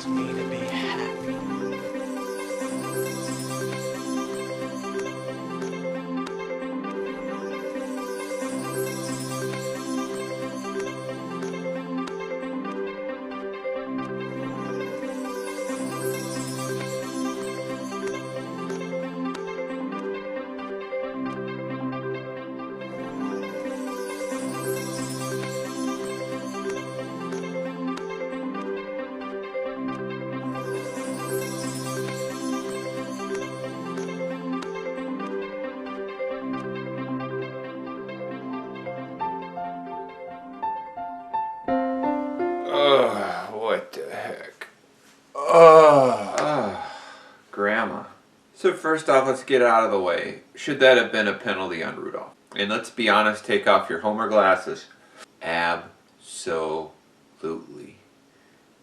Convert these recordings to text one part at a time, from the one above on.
allows me to be happy. What the heck? Grandma. So first off, let's get it out of the way. Should that have been a penalty on Rudolph? And let's be honest, take off your Homer glasses. Absolutely.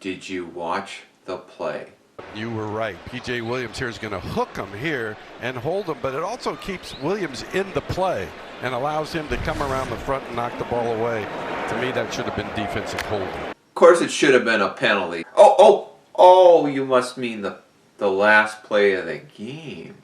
Did you watch the play? You were right. P.J. Williams here is going to hook him here and hold him, but it also keeps Williams in the play and allows him to come around the front and knock the ball away. To me, that should have been defensive holding. Of course, it should have been a penalty. Oh, you must mean the last play of the game,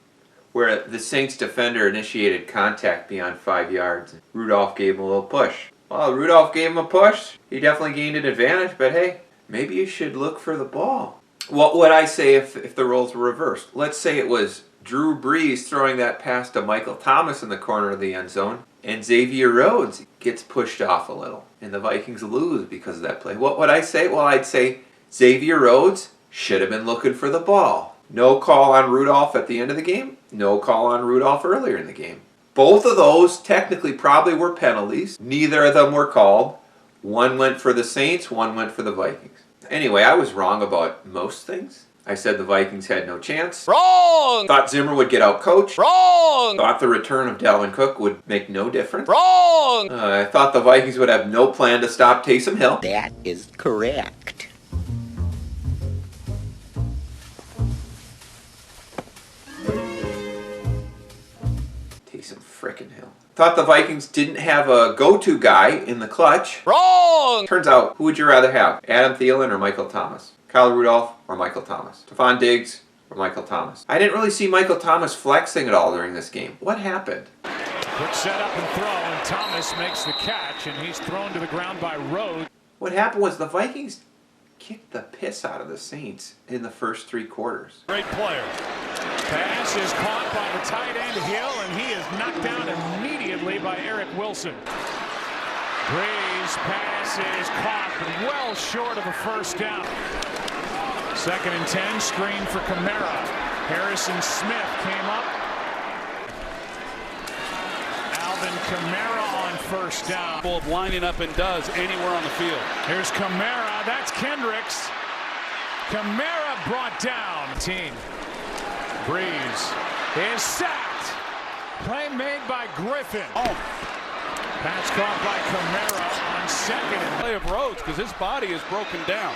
where the Saints defender initiated contact beyond 5 yards. Rudolph gave him a little push. Well, Rudolph gave him a push. He definitely gained an advantage, but hey, maybe you should look for the ball. What would I say if the roles were reversed? Let's say it was Drew Brees throwing that pass to Michael Thomas in the corner of the end zone, and Xavier Rhodes gets pushed off a little, and the Vikings lose because of that play. What would I say? Well, I'd say Xavier Rhodes should have been looking for the ball. No call on Rudolph at the end of the game. No call on Rudolph earlier in the game. Both of those technically probably were penalties. Neither of them were called. One went for the Saints, one went for the Vikings. Anyway, I was wrong about most things. I said the Vikings had no chance. Wrong! Thought Zimmer would get out coached. Wrong! Thought the return of Dalvin Cook would make no difference. Wrong! I thought the Vikings would have no plan to stop Taysom Hill. That is correct. Taysom frickin' Hill. Thought the Vikings didn't have a go-to guy in the clutch. Wrong! Turns out, who would you rather have? Adam Thielen or Michael Thomas? Kyle Rudolph or Michael Thomas? Stephon Diggs or Michael Thomas? I didn't really see Michael Thomas flexing at all during this game. What happened? Quick setup and throw, and Thomas makes the catch, and he's thrown to the ground by Rhodes. What happened was the Vikings kicked the piss out of the Saints in the first 3 quarters. Great player. Pass is caught by the tight end Hill, and he is knocked down immediately by Eric Wilson. Brees pass is caught well short of a first down. 2nd and 10, screen for Kamara. Harrison Smith came up. Alvin Kamara on first down. Of lining up and does anywhere on the field. Here's Kamara. That's Kendricks. Kamara brought down. Brees is sacked. Play made by Griffin. Pass caught by Kamara on 2nd. Play of Rhodes because his body is broken down.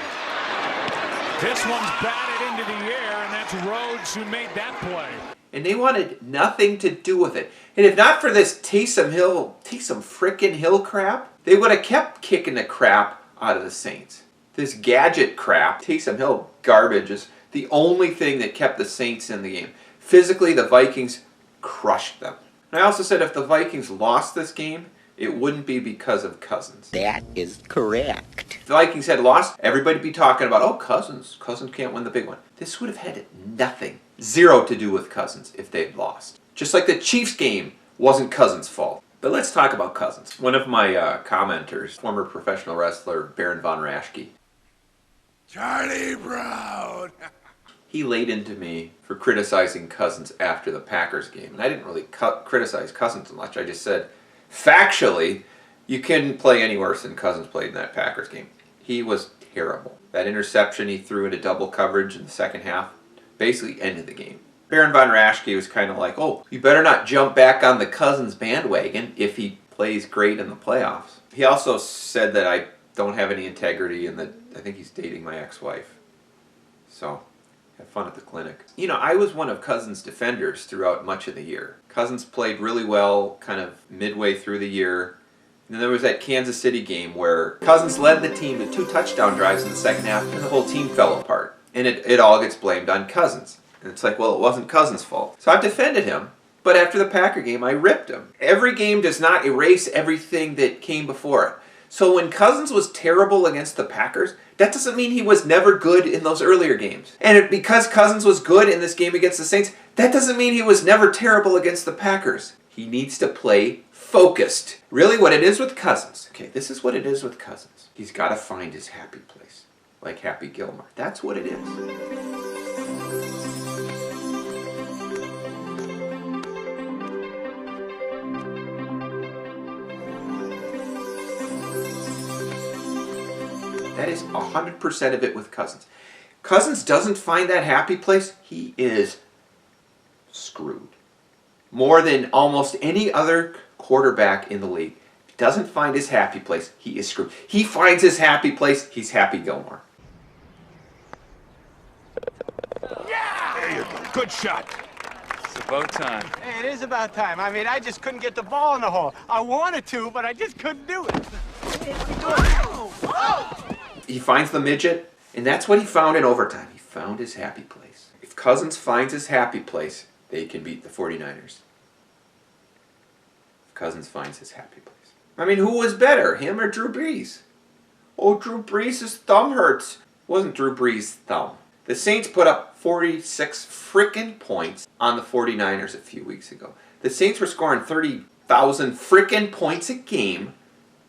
This one's batted into the air, and that's Rhodes who made that play. And they wanted nothing to do with it. And if not for this Taysom frickin' Hill crap, they would have kept kicking the crap out of the Saints. This gadget crap, Taysom Hill garbage, is the only thing that kept the Saints in the game. Physically, the Vikings crushed them. And I also said if the Vikings lost this game, it wouldn't be because of Cousins. That is correct. If the Vikings had lost, everybody would be talking about, oh, Cousins can't win the big one. This would have had nothing, zero to do with Cousins if they'd lost. Just like the Chiefs game wasn't Cousins' fault. But let's talk about Cousins. One of my commenters, former professional wrestler Baron Von Raschke, Charlie Brown! he laid into me for criticizing Cousins after the Packers game. And I didn't really criticize Cousins much. I just said, factually, you couldn't play any worse than Cousins played in that Packers game. He was terrible. That interception he threw into double coverage in the second half basically ended the game. Baron Von Raschke was kind of like, oh, you better not jump back on the Cousins bandwagon if he plays great in the playoffs. He also said that I don't have any integrity and that I think he's dating my ex-wife. So, have fun at the clinic. You know, I was one of Cousins' defenders throughout much of the year. Cousins played really well kind of midway through the year. And then there was that Kansas City game where Cousins led the team to 2 touchdown drives in the second half and the whole team fell apart. And it all gets blamed on Cousins. And it's like, well, it wasn't Cousins' fault. So I've defended him. But after the Packer game, I ripped him. Every game does not erase everything that came before it. So when Cousins was terrible against the Packers, that doesn't mean he was never good in those earlier games. And because Cousins was good in this game against the Saints, that doesn't mean he was never terrible against the Packers. He needs to play focused. Really what it is with Cousins. Okay, this is what it is with Cousins. He's got to find his happy place. Like Happy Gilmore. That's what it is. That is 100% of it with Cousins. Cousins doesn't find that happy place, he is screwed. More than almost any other quarterback in the league. If he doesn't find his happy place, he is screwed. He finds his happy place, he's Happy Gilmore. Yeah! There you go. Good shot. It's about time. Hey, it is about time. I mean, I just couldn't get the ball in the hole. I wanted to, but I just couldn't do it. He finds the midget, and that's what he found in overtime. He found his happy place. If Cousins finds his happy place, they can beat the 49ers. If Cousins finds his happy place. I mean, who was better, him or Drew Brees? Oh, Drew Brees' thumb hurts. It wasn't Drew Brees' thumb. The Saints put up 46 frickin' points on the 49ers a few weeks ago. The Saints were scoring 30,000 frickin' points a game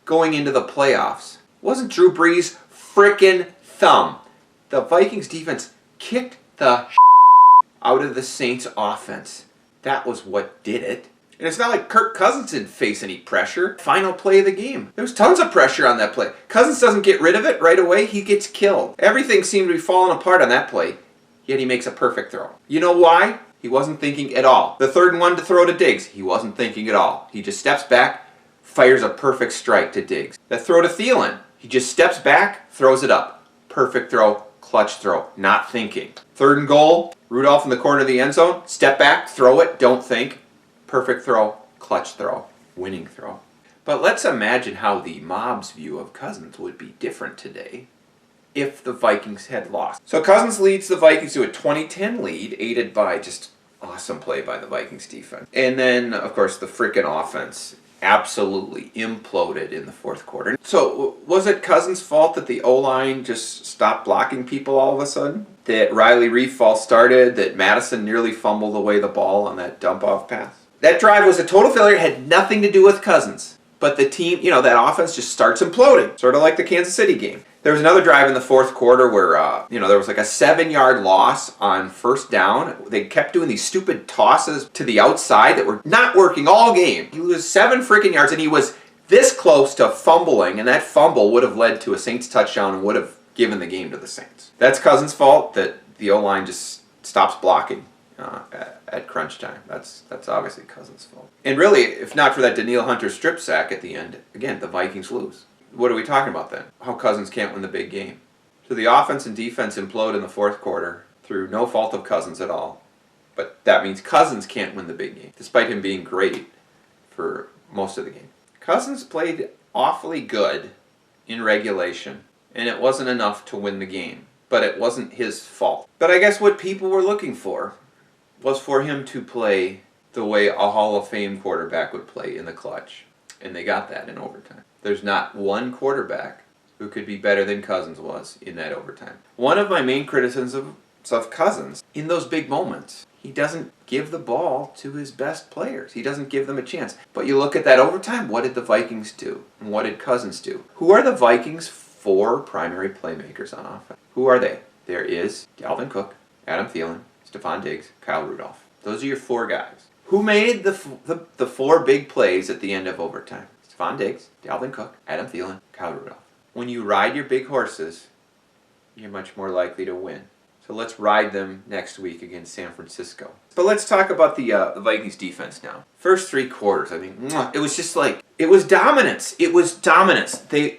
going into the playoffs. It wasn't Drew Brees' frickin' thumb. The Vikings defense kicked the out of the Saints offense. That was what did it. And it's not like Kirk Cousins didn't face any pressure. Final play of the game. There was tons of pressure on that play. Cousins doesn't get rid of it right away. He gets killed. Everything seemed to be falling apart on that play. Yet he makes a perfect throw. You know why? He wasn't thinking at all. The third and one to throw to Diggs. He wasn't thinking at all. He just steps back, fires a perfect strike to Diggs. That throw to Thielen. He just steps back, throws it up. Perfect throw, clutch throw, not thinking. Third and goal, Rudolph in the corner of the end zone. Step back, throw it, don't think. Perfect throw, clutch throw, winning throw. But let's imagine how the mob's view of Cousins would be different today if the Vikings had lost. So Cousins leads the Vikings to a 20-10 lead, aided by just awesome play by the Vikings defense. And then, of course, the freaking offense absolutely imploded in the fourth quarter. So was it Cousins' fault that the O-line just stopped blocking people all of a sudden? That Riley Reiff false started? That Madison nearly fumbled away the ball on that dump-off pass? That drive was a total failure. It had nothing to do with Cousins. But the team, that offense just starts imploding. Sort of like the Kansas City game. There was another drive in the fourth quarter where, there was like a 7-yard loss on first down. They kept doing these stupid tosses to the outside that were not working all game. He was 7 freaking yards, and he was this close to fumbling, and that fumble would have led to a Saints touchdown and would have given the game to the Saints. That's Cousins' fault that the O-line just stops blocking at crunch time. That's obviously Cousins' fault. And really, if not for that Danielle Hunter strip sack at the end, again, the Vikings lose. What are we talking about then? How Cousins can't win the big game. So the offense and defense implode in the fourth quarter through no fault of Cousins at all. But that means Cousins can't win the big game, despite him being great for most of the game. Cousins played awfully good in regulation, and it wasn't enough to win the game. But it wasn't his fault. But I guess what people were looking for was for him to play the way a Hall of Fame quarterback would play in the clutch. And they got that in overtime. There's not one quarterback who could be better than Cousins was in that overtime. One of my main criticisms of Cousins, in those big moments, he doesn't give the ball to his best players. He doesn't give them a chance. But you look at that overtime, what did the Vikings do? And what did Cousins do? Who are the Vikings' 4 primary playmakers on offense? Who are they? There is Dalvin Cook, Adam Thielen, Stephon Diggs, Kyle Rudolph. Those are your 4 guys. Who made the 4 big plays at the end of overtime? Stephon Diggs, Dalvin Cook, Adam Thielen, Kyle Rudolph. When you ride your big horses, you're much more likely to win. So let's ride them next week against San Francisco. But let's talk about the Vikings defense now. First 3 quarters, it was just like, it was dominance. It was dominance. The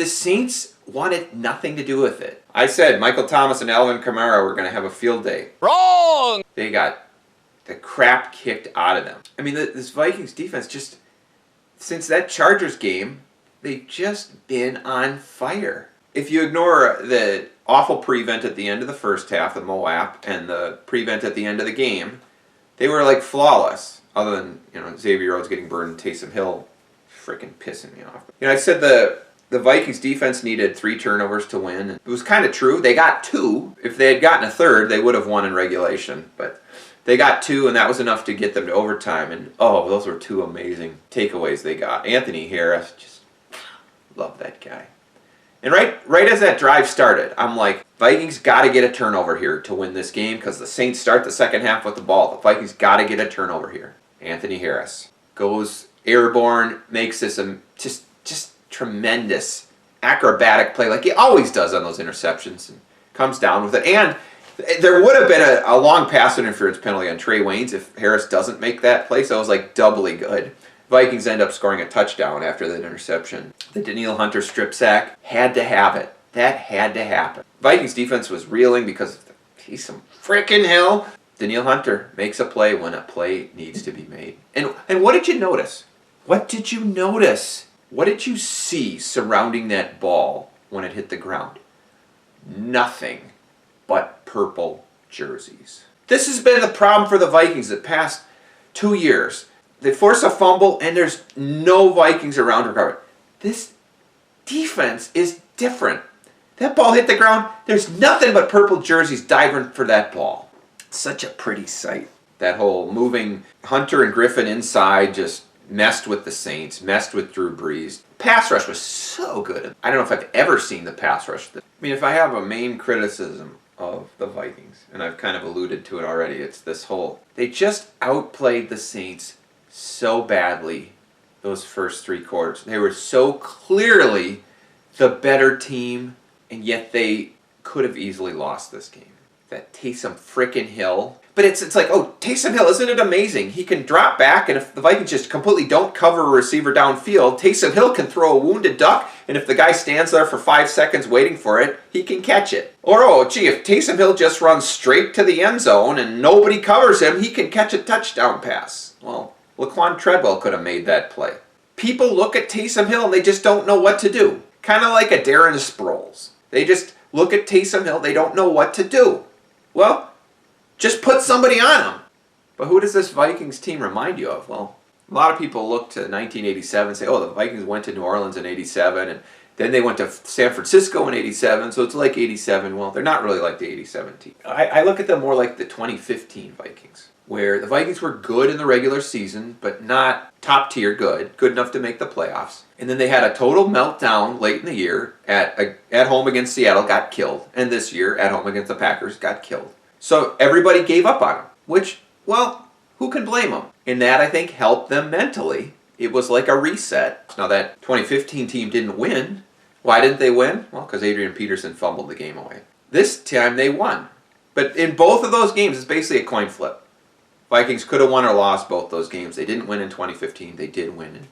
Saints wanted nothing to do with it. I said Michael Thomas and Alvin Kamara were going to have a field day. Wrong! They got the crap kicked out of them. This Vikings defense since that Chargers game, they've just been on fire. If you ignore the awful prevent at the end of the first half, the Moap, and the prevent at the end of the game, they were like flawless. Other than, Xavier Rhodes getting burned and Taysom Hill freaking pissing me off. I said the Vikings defense needed 3 turnovers to win. It was kind of true. They got 2. If they had gotten a third, they would have won in regulation. But they got 2, and that was enough to get them to overtime. And, oh, those were 2 amazing takeaways they got. Anthony Harris, just love that guy. And right as that drive started, I'm like, Vikings got to get a turnover here to win this game because the Saints start the second half with the ball. The Vikings got to get a turnover here. Anthony Harris goes airborne, makes this just tremendous acrobatic play like he always does on those interceptions, and comes down with it. And there would have been a long pass interference penalty on Trey Waynes if Harris doesn't make that play, so it was like doubly good. Vikings end up scoring a touchdown after that interception. The Danielle Hunter strip sack had to have it. That had to happen. Vikings defense was reeling because he's some freaking Hill. Danielle Hunter makes a play when a play needs to be made. And what did you notice? What did you notice? What did you see surrounding that ball when it hit the ground? Nothing but purple jerseys. This has been the problem for the Vikings the past 2 years. They force a fumble, and there's no Vikings around to recover. This defense is different. That ball hit the ground, there's nothing but purple jerseys diving for that ball. Such a pretty sight. That whole moving Hunter and Griffin inside just messed with the Saints, messed with Drew Brees. Pass rush was so good. I don't know if I've ever seen the pass rush. If I have a main criticism of the Vikings, and I've kind of alluded to it already, it's this whole, they just outplayed the Saints so badly those first 3 quarters. They were so clearly the better team, and yet they could have easily lost this game. That Taysom frickin' Hill. But it's like, oh, Taysom Hill, isn't it amazing? He can drop back, and if the Vikings just completely don't cover a receiver downfield, Taysom Hill can throw a wounded duck, and if the guy stands there for 5 seconds waiting for it, he can catch it. Or, oh, gee, if Taysom Hill just runs straight to the end zone and nobody covers him, he can catch a touchdown pass. Well, Laquan Treadwell could have made that play. People look at Taysom Hill and they just don't know what to do. Kind of like a Darren Sproles. They just look at Taysom Hill, they don't know what to do. Well, just put somebody on him. But who does this Vikings team remind you of? Well, a lot of people look to 1987 and say, oh, the Vikings went to New Orleans in 87, and then they went to San Francisco in 87, so it's like 87. Well, they're not really like the 87 team. I look at them more like the 2015 Vikings, where the Vikings were good in the regular season, but not top tier good enough to make the playoffs. And then they had a total meltdown late in the year at home against Seattle, got killed. And this year, at home against the Packers, got killed. So everybody gave up on them, which, well, who can blame them? And that, I think, helped them mentally. It was like a reset. Now, that 2015 team didn't win. Why didn't they win? Well, because Adrian Peterson fumbled the game away. This time, they won. But in both of those games, it's basically a coin flip. Vikings could have won or lost both those games. They didn't win in 2015. They did win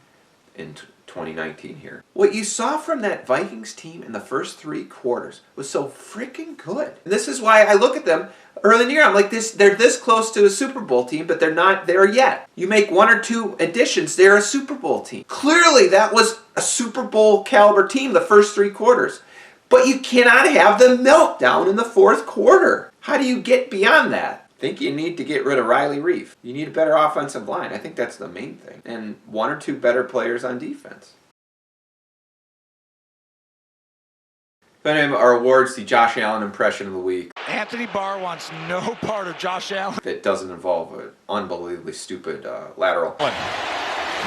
in 2019 here. What you saw from that Vikings team in the first 3 quarters was so freaking good. And this is why I look at them early in the year. I'm like, they're this close to a Super Bowl team, but they're not there yet. You make 1 or 2 additions, they're a Super Bowl team. Clearly, that was a Super Bowl caliber team the first 3 quarters. But you cannot have the meltdown in the 4th quarter. How do you get beyond that? I think you need to get rid of Riley Reef. You need a better offensive line. I think that's the main thing. And 1 or 2 better players on defense. Then our awards, the Josh Allen impression of the week. Anthony Barr wants no part of Josh Allen. It doesn't involve an unbelievably stupid lateral.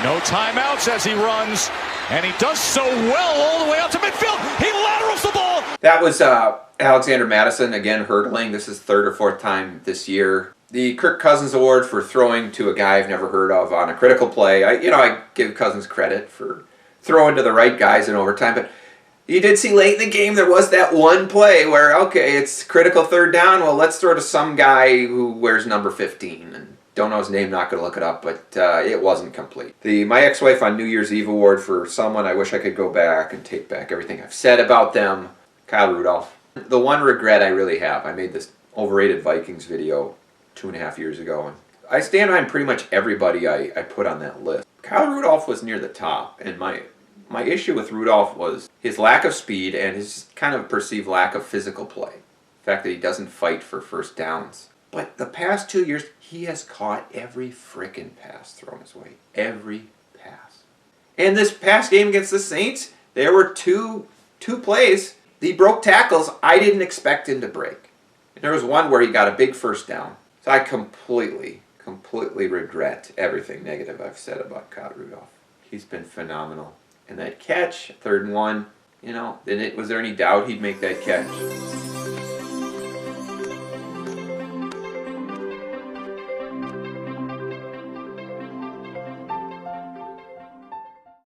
No timeouts as he runs, and he does so well all the way out to midfield. He laterals the ball. That was Alexander Madison, again, hurdling. This is 3rd or 4th time this year. The Kirk Cousins Award for throwing to a guy I've never heard of on a critical play. I give Cousins credit for throwing to the right guys in overtime, but you did see late in the game there was that one play where, okay, it's critical 3rd down. Well, let's throw to some guy who wears number 15 and don't know his name, not going to look it up, but it wasn't complete. The My Ex-Wife on New Year's Eve Award for someone I wish I could go back and take back everything I've said about them, Kyle Rudolph. The one regret I really have, I made this overrated Vikings video 2.5 years ago, and I stand behind pretty much everybody I put on that list. Kyle Rudolph was near the top, and my My issue with Rudolph was his lack of speed and his kind of perceived lack of physical play. The fact that he doesn't fight for first downs. But the past 2 years, he has caught every frickin' pass thrown his way. Every pass. And this past game against the Saints, there were two plays. He broke tackles I didn't expect him to break. And there was one where he got a big first down. So I completely regret everything negative I've said about Kyle Rudolph. He's been phenomenal. And that catch, 3rd and 1, was there any doubt he'd make that catch?